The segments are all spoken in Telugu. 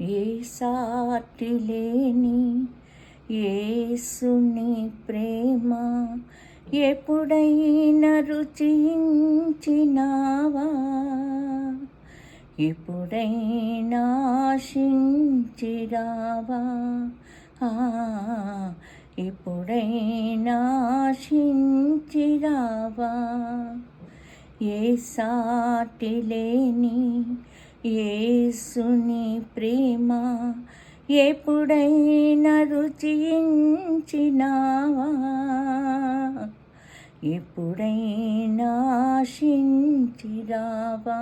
ఏ సాటి లేని యేసుని ప్రేమ ఎప్పుడైనా రుచించినావా? ఎప్పుడైనా ఆశించిరావా? ఎప్పుడైనా ఆశించిరావా? ఏ సాటి లేని యేసుని ప్రేమ ఎప్పుడైనా రుచించినావా? ఎప్పుడైనా ఆశించిరావా?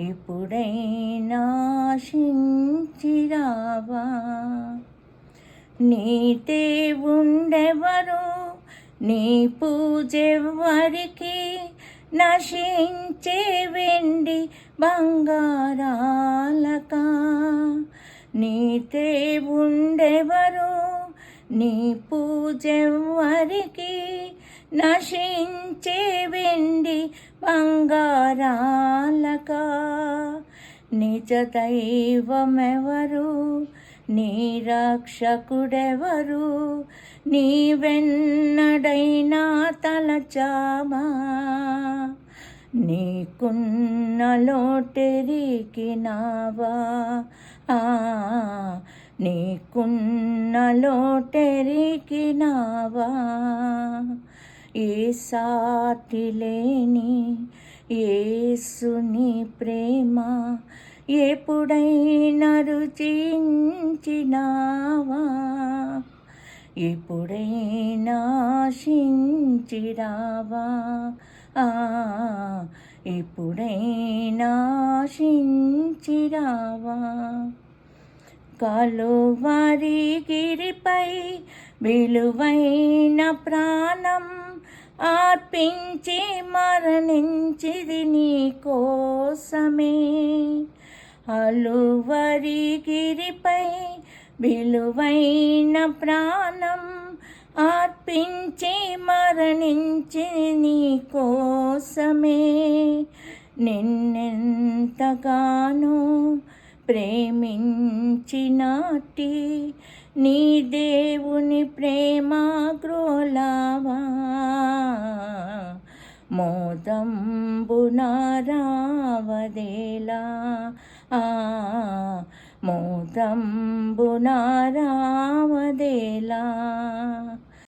ఎప్పుడైనా ఆశించిరావా? నీ దేవుండెవరు? నీ పూజెవ్వరికి? నశించే వెండి బంగారాలకా? నీ దేవుండెవరు? నీ పూజెవ్వరికి? నశించే వెండి బంగారాలకా? నిజ దైవమెవరు? నీ రక్షకుడెవరు? నీవెన్నడైనా తలచావా? నీకున్న లోటెరిగినావా? నీకున్న లోటెరిగినావా? ఏ సాటి లేని యేసుని ప్రేమ ఎప్పుడైనా రుచించినావా? ఎప్పుడైనా ఆశించిరావా? ఎప్పుడైనా ఆశించిరావా? కలువరి గిరిపై విలువైన ప్రాణం అర్పించి మరణించిది నీ కోసమే. కలువరి గిరిపై విలువైన ప్రాణం అర్పించి మరణించి నీ కోసమే. నిన్నెంతగానో ప్రేమించినాటి నీ దేవుని ప్రేమ గ్రోలావా? మోదంబున రావదేలా? మోదంబున రావదేలా?